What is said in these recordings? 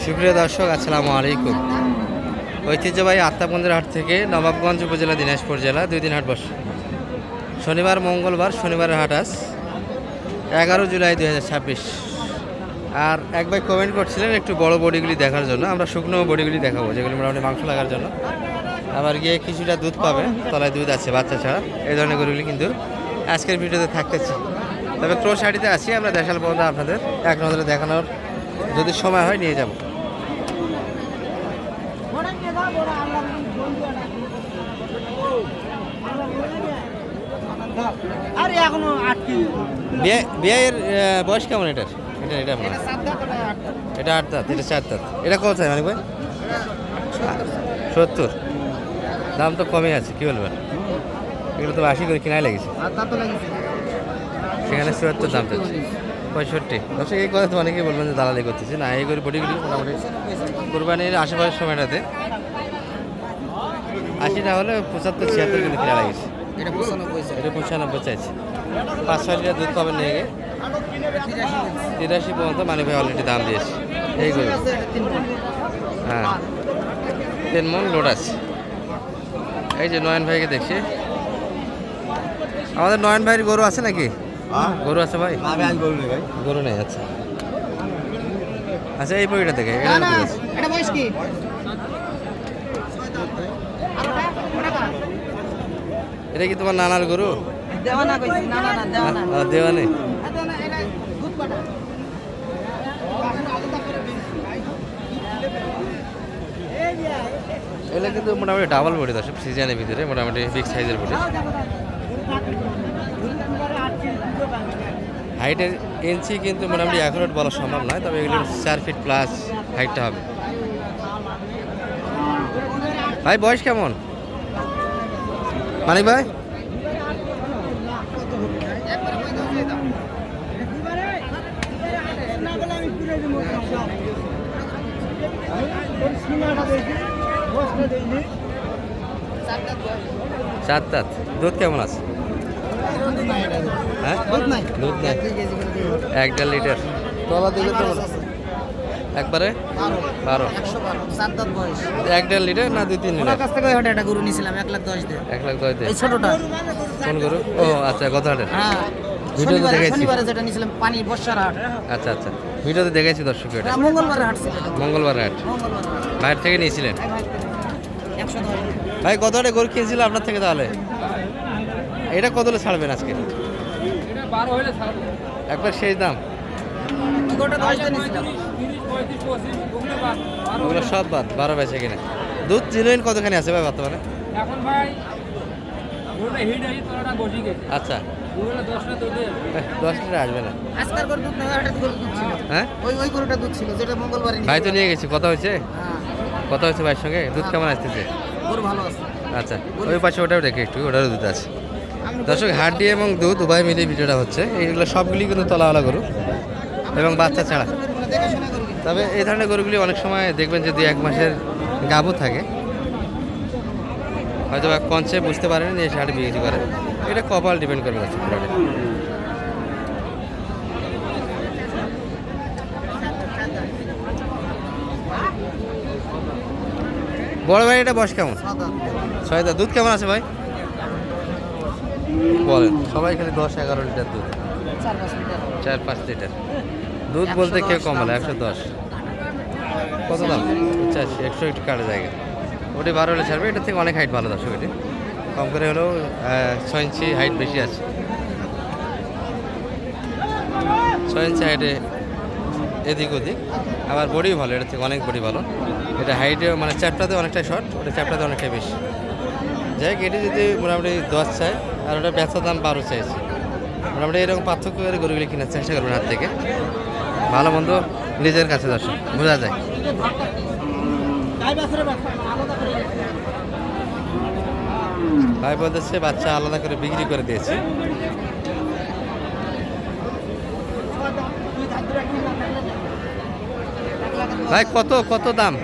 সুপ্রিয় দর্শক, আসসালামু আলাইকুম। ঐতিহ্যবাহী আত্মাবন্দের হাট থেকে নবাবগঞ্জ উপজেলা, দিনাজপুর জেলা 2 দিন হাট বসে। শনিবার, মঙ্গলবার। শনিবারের হাট আজ 11 জুলাই 2026। আর এক ভাই কমেন্ট করছিলেন একটু বড় বডিগুলি দেখার জন্য। আমরা শুকনো বডিগুলি দেখাবো, যেগুলি মোটামুটি মাংস লাগার জন্য। আবার গিয়ে কিছুটা দুধ পাবে, তলায় দুধ আছে বাচ্চা ছাড়া। এই ধরনের গরুগুলি কিন্তু আজকের ভিডিওতে থাকতেছে। তবে ক্রস হাটিতে আছি আমরা, দেখাল পর্যন্ত আপনাদের এক নজরে দেখানোর যদি সময় হয় নিয়ে যাব। বিয়ের বয়স কেমন এটার? এটা এটা 8 দাঁত, এটা 4 দাঁত। এটা কত চাই মানে ভাই? 70। দাম তো কমই আছে, কি বলবেন? এগুলো তো 80 করে কিনাই লেগেছে, সেখানে 74 দাম চাচ্ছে। 65। দর্শক, এই কথা তো অনেকেই বলবেন যে দালালি করতেছে। না, এই করে বডিগুলি মোটামুটি কোরবানির আশেপাশের সময়টাতে 80 না হলে 75-76 কিলো কিনা লাগেছে। এটা 95 চাইছে। 5-6 লিটার দুধ পাবেন নিয়ে গিয়ে 83 পর্যন্ত মানে ভাই অলরেডি দাম দিয়েছে এই গরু। হ্যাঁ, 3 মন লোড আছে। এই যে নয়ন ভাইকে দেখছি, আমাদের নয়ন ভাইয়ের গরু আছে নাকি? গরু আছে ভাই? গরু নেই। আচ্ছা আচ্ছা, এই বইটা দেখে এটা কি তোমার নানার গরু? দেওয়া নেই। এগুলো কিন্তু মোটামুটি ডাবল বডি দর্শক, সিজনের ভিতরে মোটামুটি বিগ সাইজের বডি। হাইটের ইঞ্চি কিন্তু মোটামুটি অ্যাকুরেট বলা সম্ভব নয়, তবে এগুলোর 4 ফিট প্লাস হাইটটা হবে। ভাই বয়স কেমন মানিক ভাই? চার দাঁত। দুধ কেমন আছে? হ্যাঁ, দুধ নাই। 1.5 লিটার তলা দিলে তো একবারে 12। 1.5 লিটার না 2-3 লিটার? কাছ থেকে একটা গরু নিয়েছিলাম 1,10,000 দিয়ে। 1,10,000 দিয়ে? এই ছোটটা। কোন গরু? ও আচ্ছা, গত হাটে। হ্যাঁ, ভিডিওতে দেখেছি। শনিবারে যেটা নিয়েছিলাম, পানি বর্ষার হাট। আচ্ছা আচ্ছা, ভিডিওতে দেখেছি দর্শক। এটা মঙ্গলবারের হাট ছিল। মঙ্গলবারের হাট। বাইরে থেকে নিয়েছিলেন? 110। ভাই কত হাটে গরু কিনছিল আপনার থেকে? তাহলে এটা কত হলে ছাড়বেন আজকে? এটা 12 হলে ছাড়বো একবার সেই দাম। গরুটা 10 দিয়ে নিয়েছিলাম। 30, 35, 40 ওগুলো সব বাদ, 12 বেচে কিনা। দুধ জেনুইন কতখানি আছে ভাই বর্তমানে? এখন ভাই গরুটা হিট আছে, তোরাটা বসি গেছে। আচ্ছা, গরুটা 10 না দুধে 10 লিটার আসবে না আজকাল গরু দুধ না, হাটের গরু দুধ ছিল। হ্যাঁ, ওই গরুটা দুধ ছিল যেটা মঙ্গলবারে ভাই তো নিয়ে গেছি। কথা হয়েছে? হ্যাঁ, কথা হয়েছে ভাইয়ের সঙ্গে? দুধ কেমন আসতেছে? গরু ভালো আছে। আচ্ছা, ওই পাশে ওটাও দেখে একটু, ওটারও দুধ আছে। দর্শক, হাড্ডি এবং দুধ উভয় মিলিয়ে ভিডিওটা হচ্ছে। এইগুলো সবগুলি কিন্তু তলাওয়ালা গরু এবং বাচ্চা ছাড়া। তবে এই ধরনের গরুগুলি অনেক সময় দেখবেন যদি 1 মাসের গাভু থাকে, হয়তো বা কনসে বুঝতে পারেন যে হাটে বিক্রি করে। এটা কপাল ডিপেন্ড করবে দর্শক। বড় ভাই, এটা বয়স কেমন? 6 দাঁত। দুধ কেমন আছে ভাই বলেন? সবাই খালি 10-11 লিটার দুধ, 4-5 লিটার দুধ বলতে কেউ কম বলে। 110। কত দাম? 85। 100 একটু কাটা জায়গা। ওটি 12 হলে ছাড়বে। এটার থেকে অনেক হাইট ভালো দর্শক। এটি কম করে হলেও 6 ইঞ্চি হাইট বেশি আছে। 6 ইঞ্চি হাইটে এদিক ওদিক, আবার বডি ভালো। এটার থেকে অনেক বডি ভালো। এটা হাইটে মানে চ্যাপটাতে অনেকটাই শর্ট, ওটা চ্যাপটাতে অনেকটাই বেশি। যাই হোক, এটি যদি মোটামুটি 10 চাই আর ওটা বেচার দাম 12 চাইছে, মোটামুটি এরকম পার্থক্য করে গরুগুলি কেনার চেষ্টা করবেন হাত থেকে। ভালো মন্দ নিজের কাছে দর্শক বোঝা যায়। ভাই বলতেছে বাচ্চা আলাদা করে বিক্রি করে দিয়েছে। ভাই কত কত দাম?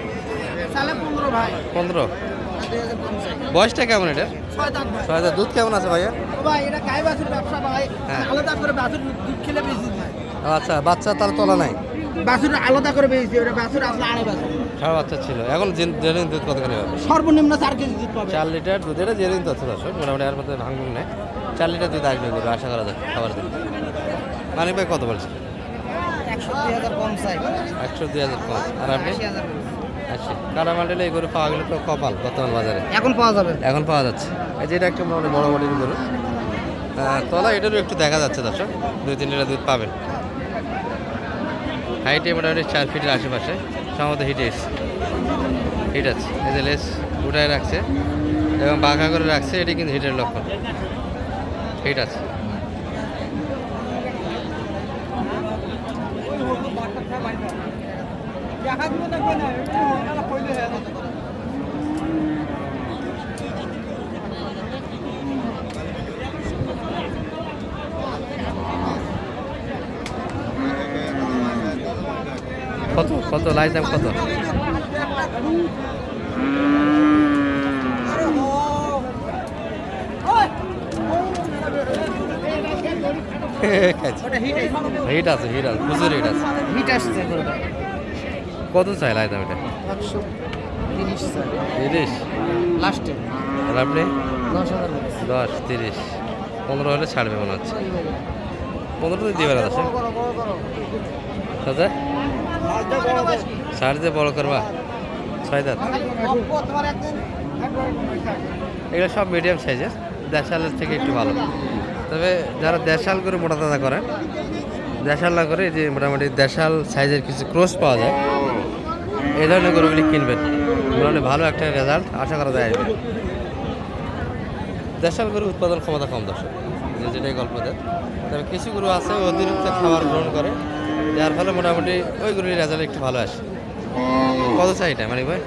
15। বয়সটা কেমন এটা? 6 দাঁত। দুধ কেমন আছে ভাইয়া? ব্যবসা ভাই, হ্যাঁ। আলাদা করে বাছুর দুধ খেলে বেশি। আচ্ছা, বাচ্চা তার তোলা নাই? বাছুর আলাদা করে বেরিয়েছি, ওটা বাছুর আসলে আড়াই বাছুর। সারা বাচ্চা ছিল, এখন জেনুইন দুধ কতখানি হবে? সর্বনিম্ন 4 কেজি দুধ পাবে। 4 লিটার দুধ, এটা জেনুইন তথ্য দর্শক, মোটামুটি এর মধ্যে ভাঙুন নেই। 4 লিটার দুধ আসবে গরু, আশা করা যায় খাবার দিন। মানিক ভাই কত বলছে? 102,000 কম চাই। 102,000 কম। আর আপনি? 80,000। 80। কারা মডেলে এই গরু পাওয়া গেলে তো কপাল বর্তমান বাজারে। এখন পাওয়া যাবে। এখন পাওয়া যাচ্ছে। এই যে এটা একটা মোটামুটি বড় বডির গরু, তলা এটারও একটু দেখা যাচ্ছে দর্শক, 2-3 লিটার দুধ পাবেন। হাইটে মোটামুটি 4 ফিটের আশেপাশে, সম্ভবত হিট এসছে, হিট আছে। এই যে লেস উঠায় রাখছে এবং বাঁকা করে রাখছে, এটি কিন্তু হিটের লক্ষণ, হিট আছে। কত কত লাই দাম কত? হিট আছে, হিট আছে, প্রচুর হিট আছে। হিট আসছে গরুটা। কত চাই লাই দাম এটা? 130 চাই 30। লাস্টে। আর আপনি? 10,000। 10, 30, 15 হলে ছাড়বে মনে হচ্ছে। 15 তো দিবে না দাদা। দাদা সাড়ে দিয়ে বড় করবা 6 দাঁত। এগুলো সব মিডিয়াম সাইজের, দেশালের থেকে একটু ভালো। তবে যারা দেশাল করে মোটা দাদা করেন, দেশাল না করে যে মোটামুটি দেশাল সাইজের কিছু ক্রস পাওয়া যায়, এই ধরনের গরুগুলি কিনবেন, মোটামুটি ভালো একটা রেজাল্ট আশা করা যায় আসবে। দেশাল গরু উৎপাদন ক্ষমতা কম দর্শক, যেটাই গল্প দেয়। তবে কিছু গরু আছে অতিরিক্ত খাবার গ্রহণ করে, যার ফলে মোটামুটি ওই গরুর রেজাল্ট একটু ভালো আসে। কত চাই এটা মানিক ভাই?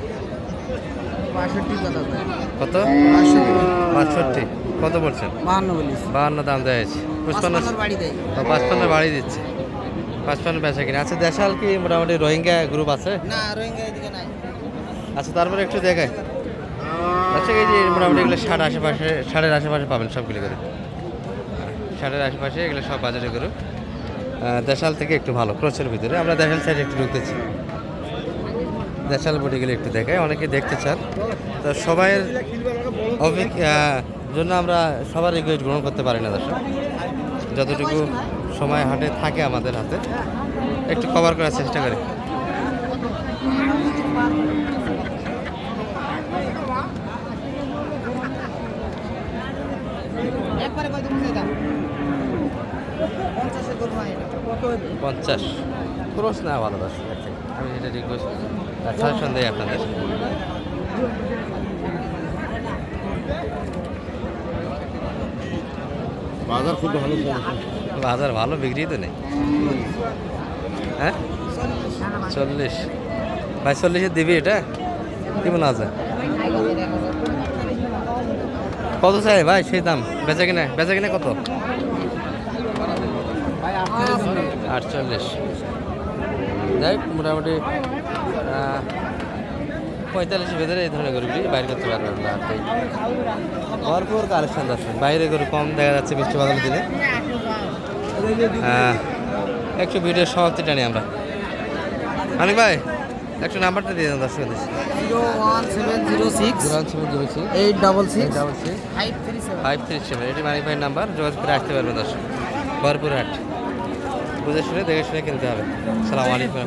65,000 কত? 65। কত বলছেন? 52 বলিস। 52 দাম দেওয়া হয়েছে। 55 বাড়ি দেয়। 55 বাড়ি দিচ্ছে, 55 বেচা কিনা। আচ্ছা দেশাল কি মোটামুটি রোহিঙ্গা গ্রুপ আছে? না, রোহিঙ্গা এদিকে নাই। আচ্ছা তারপরে একটু দেখায়। আচ্ছা এই যে মোটামুটি এগুলো 60 আশেপাশে, 60-এর আশেপাশে পাবেন সবগুলো করে, 60-এর আশেপাশে এগুলো সব বাজারে গরু। দেশাল থেকে একটু ভালো ক্রসের ভিতরে। আমরা দেশাল সাইডে একটু ঢুকতেছি, দেশাল বডিগুলো একটু দেখায়, অনেকে দেখতে চান। তো সবাইয়ের জন্য আমরা সবার রিকোয়েস্ট গ্রহণ করতে পারি না দর্শক। যতটুকু সময় হাটে থাকে আমাদের হাতে একটু কভার করার চেষ্টা করি। একবারে কত বুঝে দাও? 50 এর গরু হয় এটা। 50 ক্রস না ভালো দর্শক, আমি এটা রিকোয়েস্ট সাজেশন দিই আপনাদের। বাজার খুব ভালো চলছে। বাজার ভালো, বিক্রি তো নেই। হ্যাঁ 40 ভাই, 40-এ দিবি এটা? কি মনে আছে? কত চাই ভাই সেই দাম? বেচা কিনা, বেচা কিনা কত? 48। যাই হোক, মোটামুটি 45 ভেতরে এই ধরনের গরুগুলি বাইরে করতে পারবেন না। ভরপুর কালেকশন দর্শন, বাইরে গরু কম দেখা যাচ্ছে বৃষ্টি বাদলের দিনে। একটু ভিডিওর সমাপ্তি টানি আমরা। মানিক ভাই একটু নাম্বারটা দিয়ে দেন দর্শক। 01706 0706 866 866 537। 537, এটি মানিক ভাইয়ের নাম্বার, যোগাযোগ করে আসতে পারবেন দর্শক। ভরপুর হাট, বুঝে শুনে দেখে শুনে কিনতে হবে। সালাম আলাইকুম।